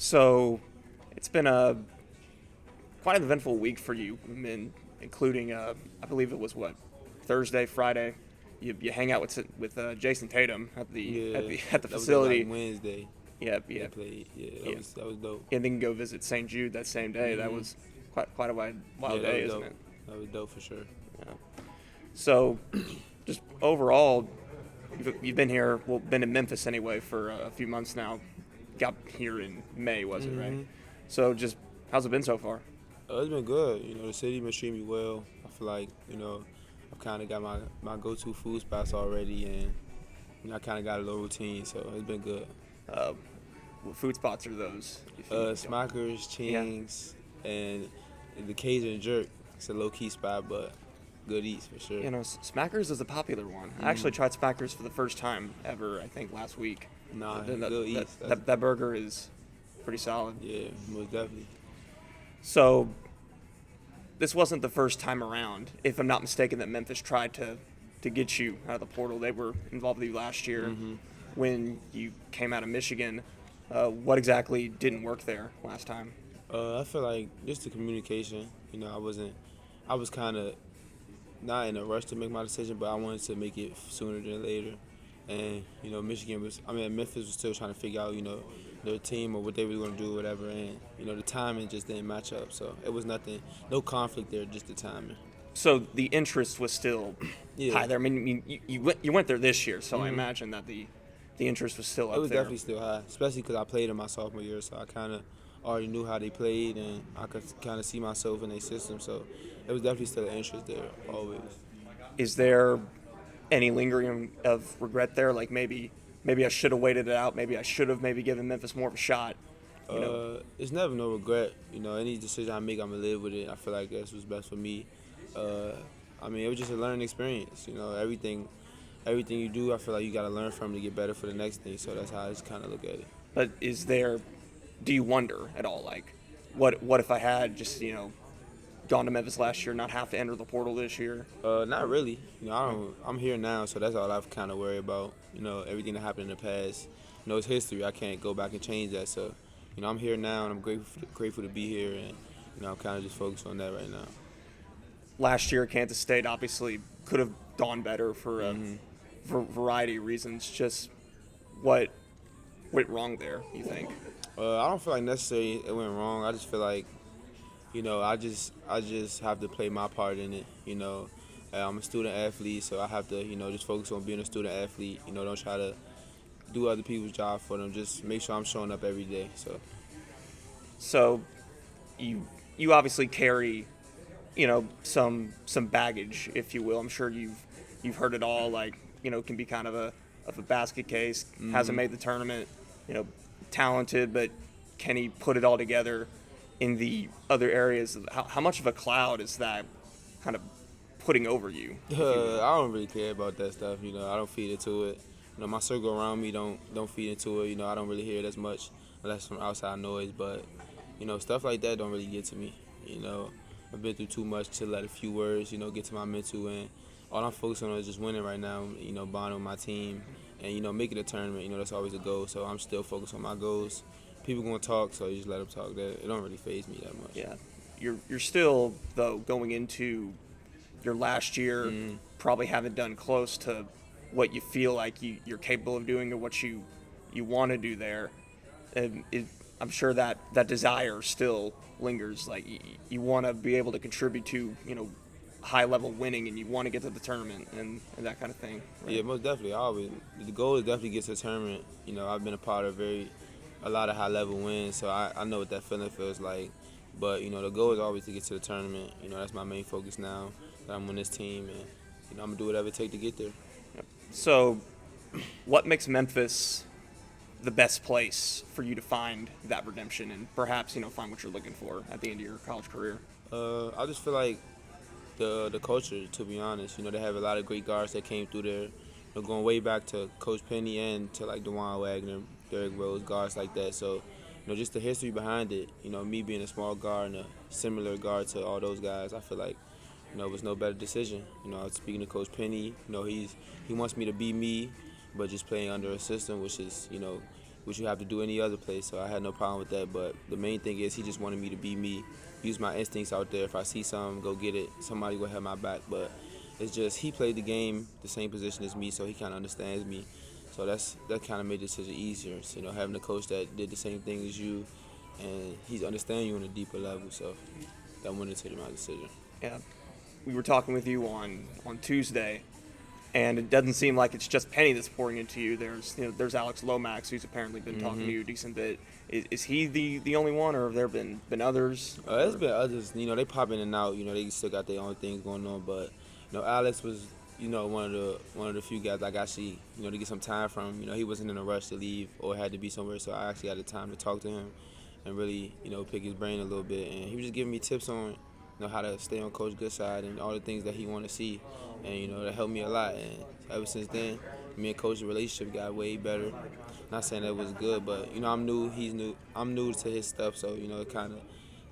So it's been a quite an eventful week for you, including I believe it was Thursday, Friday. You hang out with Jason Tatum at the Yeah, at the that was at like facility. Wednesday. Yep, They yep, played. Yeah, that yeah. was dope. And then go visit St. Jude that same day. That Hmm was quite a wild Yeah, that day, was isn't dope. it? That was dope for sure. Yeah. So, just overall, you've been here. Well, been in Memphis anyway for a few months now. Got here in May, was it right? hmm So, just how's it been so far? It's been good. The city been treating me well. I feel like I've kind of got my go-to food spots already, and I kind of got a little routine, so it's been good. Uh, what food spots are those? If you don't- Smackers, Yeah. Ching's, and the Cajun Jerk. It's a low-key spot, but good eats for sure. Smackers is a popular one. I actually Mhm. tried Smackers for the first time ever, I think, last week. Nah, That, good that, eats. that burger is pretty solid. Yeah, most definitely. So, this wasn't the first time around, if I'm not mistaken, that Memphis tried to get you out of the portal. They were involved with you last year hmm when you came out of Michigan. What exactly didn't work there last time? I feel like just the communication. I was kind of not in a rush to make my decision, but I wanted to make it sooner than later. And Memphis was still trying to figure out, their team or what they were going to do, or whatever. And the timing just didn't match up. So it was nothing, no conflict there, just the timing. So the interest was still Yeah, high there. You went there this year, so I Mhm. imagine that the interest was still it up was there. definitely still high, especially because I played in my sophomore year, so I kind of already knew how they played, and I could kind of see myself in their system. So it was definitely still an interest there, always. Is there any lingering of regret there? Like maybe I should have waited it out. Maybe I should have maybe given Memphis more of a shot. You know, It's never no regret. Any decision I make, I'm gonna live with it. I feel like that's what's best for me. Uh, it was just a learning experience. Everything you do, I feel like you gotta learn from to get better for the next thing. So that's how I just kind of look at it. but do you wonder at all, like, what if I had just gone to Memphis last year, not have to enter the portal this year? Not really. I don't. I'm here now, so that's all I've kind of worried about. Everything that happened in the past. It's history. I can't go back and change that. So, I'm here now, and I'm grateful to be here, and I'm kind of just focused on that right now. Last year, Kansas State obviously could have gone better hmm for a variety of reasons. Just what went wrong there, you think? I don't feel like necessarily it went wrong. I just feel like I just have to play my part in it. I'm a student athlete, so I have to just focus on being a student athlete. Don't try to do other people's job for them. Just make sure I'm showing up every day. So So you obviously carry some baggage, if you will. I'm sure you've heard it all. Like can be kind of a basket case. Hasn't made the tournament. You know, talented, but can he put it all together in the other areas? How much of a cloud is that kind of putting over you? If you will? I don't really care about that stuff. I don't feed into it. My circle around me don't feed into it. I don't really hear it as much unless from outside noise. But stuff like that don't really get to me. I've been through too much to let a few words get to my mental, and all I'm focused on is just winning right now. Bonding with my team, and making a tournament. That's always a goal. So I'm still focused on my goals. People gonna talk, so you just let them talk. That it don't really faze me that much. Yeah, you're still though going into your last year, Mhm. probably haven't done close to what you feel like you're capable of doing or what you want to do there. And I'm sure that desire still lingers. Like you want to be able to contribute to high level winning, and you want to get to the tournament and that kind of thing. Right? Yeah, most definitely. The goal is definitely get to the tournament. I've been a part of a lot of high level wins, so I know what that feeling feels like. But the goal is always to get to the tournament. That's my main focus now that I'm on this team, and I'm gonna do whatever it takes to get there. So, what makes Memphis the best place for you to find that redemption and perhaps find what you're looking for at the end of your college career? I just feel like the culture, to be honest. They have a lot of great guards that came through there. Going way back to Coach Penny and to like DeJuan Wagner, Derrick Rose, guards like that. So, just the history behind it. Me being a small guard and a similar guard to all those guys, I feel like it was no better decision. I was speaking to Coach Penny. He wants me to be me, but just playing under a system which is which you have to do any other place. So I had no problem with that. But the main thing is he just wanted me to be me, use my instincts out there. If I see something, go get it. Somebody will have my back. But it's just he played the game the same position as me, so he kind of understands me. So that kind of made the decision easier. So, having a coach that did the same thing as you, and he's understanding you on a deeper level. So that went into my decision. Yeah, we were talking with you on Tuesday, and it doesn't seem like it's just Penny that's pouring into you. There's Alex Lomax, who's apparently been talking to you a decent bit. Is he the only one, or have there been others? There's been others. They pop in and out. They still got their own things going on. But Alex was one of the few guys I actually to get some time from. He wasn't in a rush to leave or had to be somewhere, so I actually had the time to talk to him and really pick his brain a little bit. And he was just giving me tips on how to stay on Coach Good side and all the things that he wanted to see, and that helped me a lot. And ever since then, me and Coach's relationship got way better. Not saying that it was good, but I'm new, he's new, I'm new to his stuff, so it kind of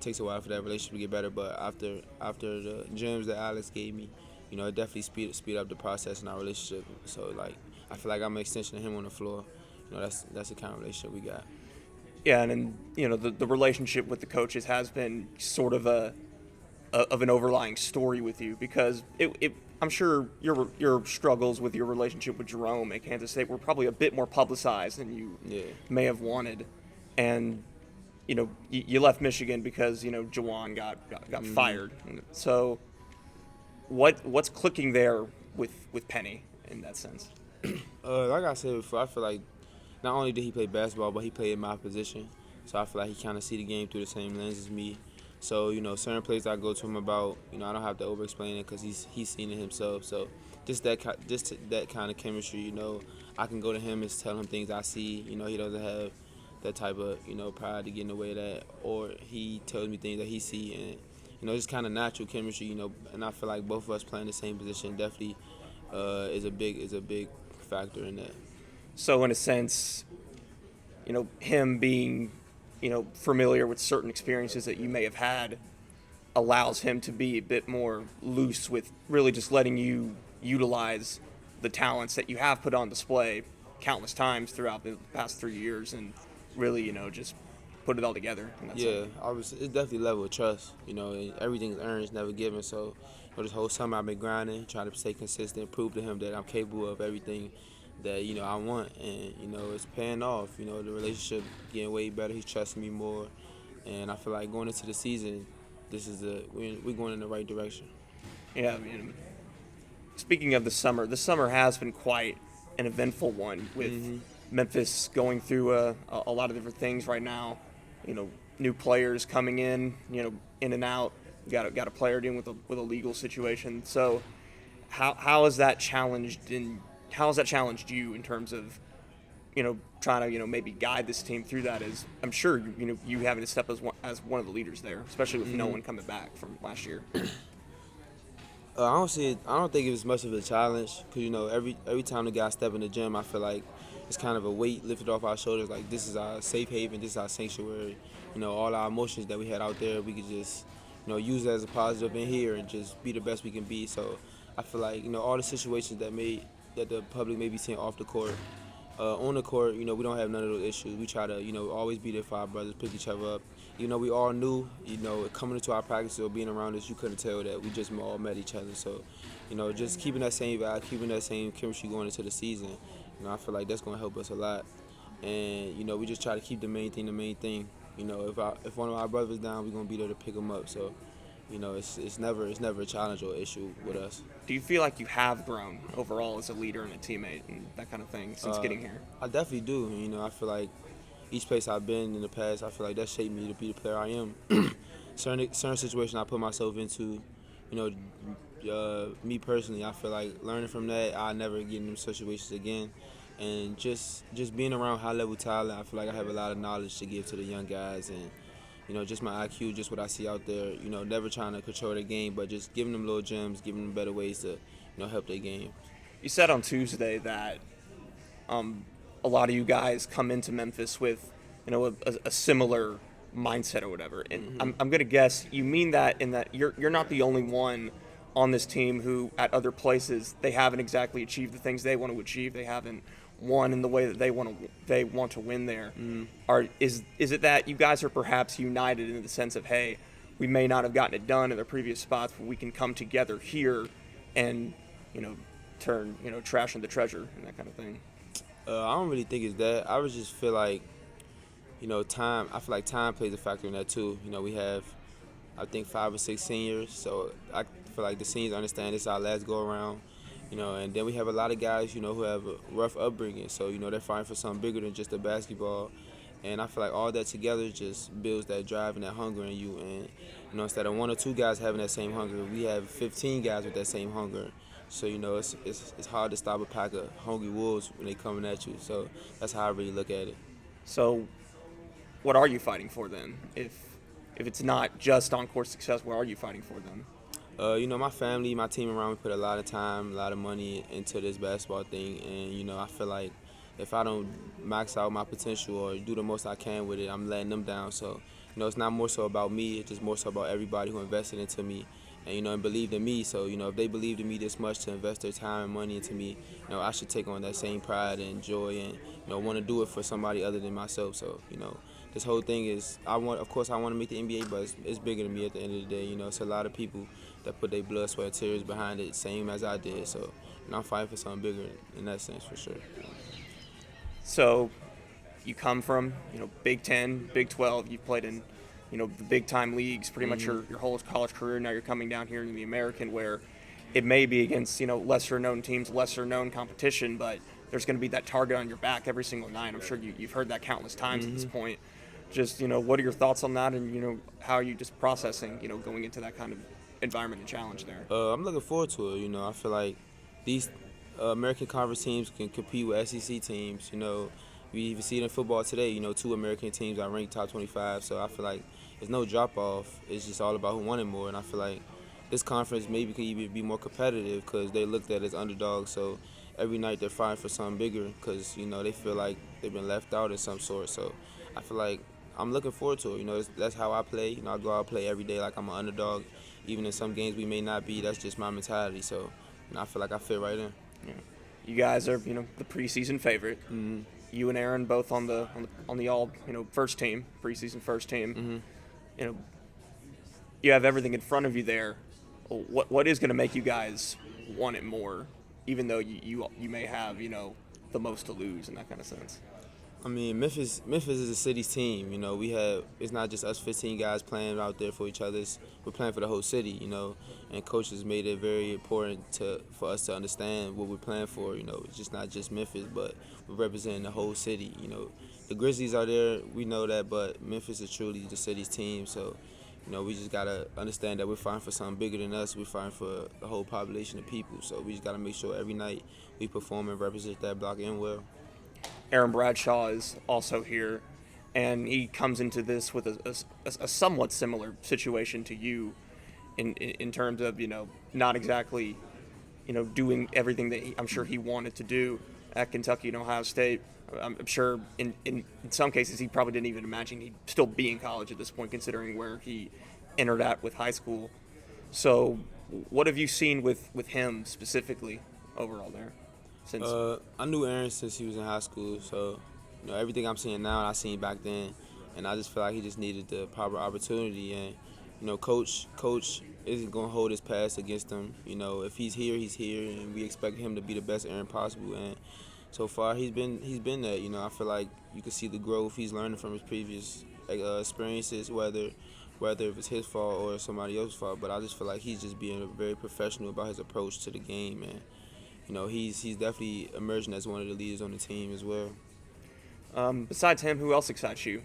takes a while for that relationship to get better. But after the gems that Alex gave me, it definitely speed up the process in our relationship. So I feel like I'm an extension of him on the floor. That's the kind of relationship we got. Yeah, and then the relationship with the coaches has been sort of of an overlying story with you, because I'm sure your struggles with your relationship with Jerome at Kansas State were probably a bit more publicized than you may have wanted, and you left Michigan because Jawan got fired. So what's clicking there with Penny in that sense? Like I said before, I feel like not only did he play basketball, but he played in my position. So I feel like he kind of see the game through the same lens as me. So, certain plays I go to him about, I don't have to over-explain it because he's seen it himself. So just that kind of chemistry, I can go to him and tell him things I see. He doesn't have that type of, pride to get in the way of that. Or he tells me things that he see, and, just kind of natural chemistry, And I feel like both of us playing the same position definitely is a big factor in that. So in a sense, him being familiar with certain experiences that you may have had allows him to be a bit more loose with really just letting you utilize the talents that you have put on display countless times throughout the past 3 years, and really, just put it all together. Yeah, obviously, it's definitely a level of trust. And everything's earned, it's never given. So, this whole summer I've been grinding, trying to stay consistent, prove to him that I'm capable of everything that I want, and it's paying off. The relationship getting way better. He's trusting me more, and I feel like going into the season, we're going in the right direction. Yeah, speaking of the summer has been quite an eventful one with Memphis going through a lot of different things right now. New players coming in, in and out. Got a player dealing with a legal situation. So, how has that challenged you in terms of, trying to, maybe guide this team through that? As I'm sure, you having to step as one of the leaders there, especially with no one coming back from last year. I don't think it was much of a challenge because, every time the guys step in the gym, I feel like it's kind of a weight lifted off our shoulders. Like, this is our safe haven, this is our sanctuary. All our emotions that we had out there, we could just, use it as a positive in here and just be the best we can be. So I feel like, all the situations that the public may be seeing off the court, on the court, we don't have none of those issues. We try to, always be there for our brothers, pick each other up. We all knew, coming into our practice or being around us, you couldn't tell that we just all met each other. So, just keeping that same vibe, keeping that same chemistry going into the season, I feel like that's going to help us a lot. And, we just try to keep the main thing. If one of our brothers down, we're going to be there to pick them up. So, it's never a challenge or issue with us. Do you feel like you have grown overall as a leader and a teammate and that kind of thing since getting here? I definitely do. I feel like each place I've been in the past, I feel like that shaped me to be the player I am. certain situations I put myself into, me personally, I feel like learning from that, I'll never get in them situations again. And just being around high-level talent, I feel like I have a lot of knowledge to give to the young guys. And, just my IQ, just what I see out there, never trying to control their game, but just giving them little gems, giving them better ways to, help their game. You said on Tuesday that a lot of you guys come into Memphis with, a similar mindset or whatever. And I'm going to guess you mean that in that you're not the only one on this team who at other places they haven't exactly achieved the things they want to achieve. They haven't won in the way that they want to win there. Is it that you guys are perhaps united in the sense of, hey, we may not have gotten it done in the previous spots, but we can come together here and turn trash into treasure and that kind of thing? I don't really think it's that. I would just feel like time. I feel like time plays a factor in that too. We have, I think, 5 or 6 seniors, so I feel like the seniors understand this is our last go around. And then we have a lot of guys, who have a rough upbringing, so they're fighting for something bigger than just the basketball. And I feel like all that together just builds that drive and that hunger in you. And instead of 1 or 2 guys having that same hunger, we have 15 guys with that same hunger. So it's hard to stop a pack of hungry wolves when they coming at you. So that's how I really look at it. So, what are you fighting for then? If it's not just on-court success, what are you fighting for then? My family, my team around me put a lot of time, a lot of money into this basketball thing, and I feel like if I don't max out my potential or do the most I can with it, I'm letting them down. So, it's not more so about me, it's just more so about everybody who invested into me and believed in me. So, if they believed in me this much to invest their time and money into me, I should take on that same pride and joy and, want to do it for somebody other than myself. So, this whole thing is, of course I want to make the NBA, but it's bigger than me at the end of the day. It's a lot of people that put their blood, sweat, and tears behind it, same as I did. So, I'm fighting for something bigger in that sense for sure. So, you come from, Big 10, Big 12. You've played in, the big-time leagues pretty much your whole college career. Now you're coming down here in the American where it may be against, lesser-known teams, lesser-known competition, but there's going to be that target on your back every single night. I'm sure you've heard that countless times at this point. Just, what are your thoughts on that and, how are you just processing, going into that kind of environment and challenge there? I'm looking forward to it. I feel like these American Conference teams can compete with SEC teams. We even see it in football today. 2 American teams are ranked top 25. So I feel like there's no drop-off. It's just all about who wanted more. And I feel like this conference maybe could even be more competitive because they looked at it as underdogs. So every night they're fighting for something bigger because, they feel like they've been left out in some sort. So I feel like I'm looking forward to it. That's how I play. I go out and play every day like I'm an underdog. Even in some games we may not be, that's just my mentality. So I feel like I fit right in. Yeah. You guys are, the preseason favorite. Mm-hmm. You and Aaron both on the all, first team, preseason first team. Mm-hmm. You have everything in front of you there. What is going to make you guys want it more, even though you may have, the most to lose in that kind of sense? I mean, Memphis is the city's team. It's not just us 15 guys playing out there for each other. We're playing for the whole city, and coaches made it very important for us to understand what we're playing for. It's just not just Memphis, but we're representing the whole city. The Grizzlies are there, we know that, but Memphis is truly the city's team. So, we just got to understand that we're fighting for something bigger than us. We're fighting for the whole population of people. So we just got to make sure every night we perform and represent that block and well. Aaron Bradshaw is also here, and he comes into this with a somewhat similar situation to you in terms of, not exactly, doing everything that I'm sure he wanted to do at Kentucky and Ohio State. I'm sure in some cases he probably didn't even imagine he'd still be in college at this point, considering where he entered at with high school. So what have you seen with him specifically overall there? I knew Aaron since he was in high school, so everything I'm seeing now I seen back then, and I just feel like he just needed the proper opportunity. And coach isn't gonna hold his past against him. If he's here, he's here, and we expect him to be the best Aaron possible. And so far, he's been that. I feel like you can see the growth he's learning from his previous experiences, whether if it's his fault or somebody else's fault. But I just feel like he's just being very professional about his approach to the game, and he's definitely emerging as one of the leaders on the team as well. Besides him, who else excites you?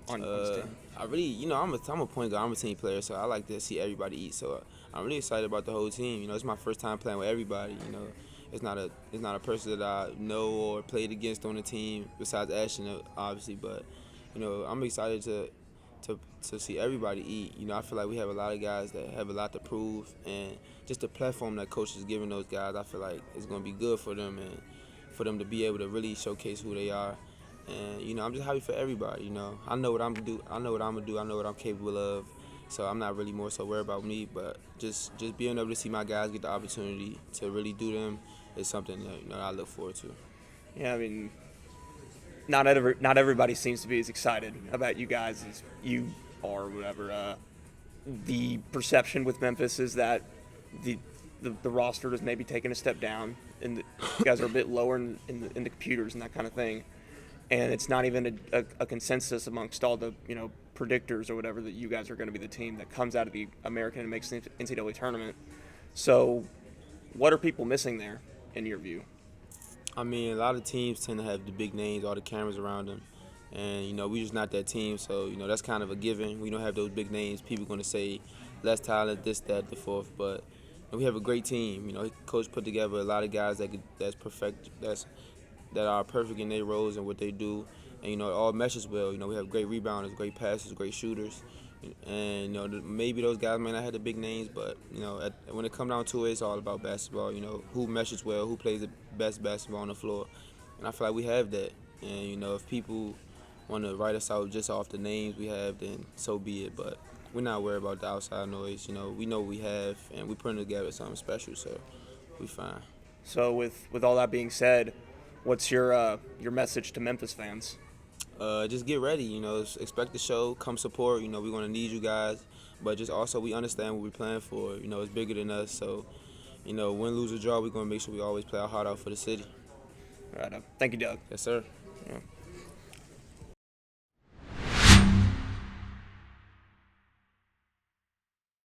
On this team? I really, I'm a point guard. I'm a team player, so I like to see everybody eat. So I'm really excited about the whole team. It's my first time playing with everybody. It's not a person that I know or played against on the team besides Ashton, obviously. But I'm excited to see everybody eat. I feel like we have a lot of guys that have a lot to prove, and just the platform that coach is giving those guys, I feel like it's going to be good for them and for them to be able to really showcase who they are. And I'm just happy for everybody. I know what I'm gonna do. I know what I'm capable of. So I'm not really more so worried about me, but just being able to see my guys get the opportunity to really do them is something that I look forward to. Yeah, I mean, not everybody seems to be as excited about you guys as you are, or whatever. The perception with Memphis is that the the roster is maybe taking a step down, and you guys are a bit lower in the computers and that kind of thing. And it's not even a consensus amongst all the predictors or whatever that you guys are going to be the team that comes out of the American and makes the NCAA tournament. So, what are people missing there, in your view? I mean, a lot of teams tend to have the big names, all the cameras around them. And, we're just not that team. So, that's kind of a given. We don't have those big names. People going to say less talent, this, that, the fourth. But we have a great team. Coach put together a lot of guys that are perfect in their roles and what they do. And, it all meshes well. We have great rebounders, great passers, great shooters. And, maybe those guys may not have the big names, but, when it comes down to it, it's all about basketball. Who meshes well, who plays the best basketball on the floor. And I feel like we have that. And, if people want to write us out just off the names we have, then so be it. But we're not worried about the outside noise. We know what we have, and we're putting together something special, so we fine. So with all that being said, what's your message to Memphis fans? Just get ready, expect the show, come support, we're going to need you guys, but just also we understand what we're playing for, it's bigger than us, so, win, lose, or draw, we're going to make sure we always play our heart out for the city. All right, thank you, Doug. Yes, sir. Yeah.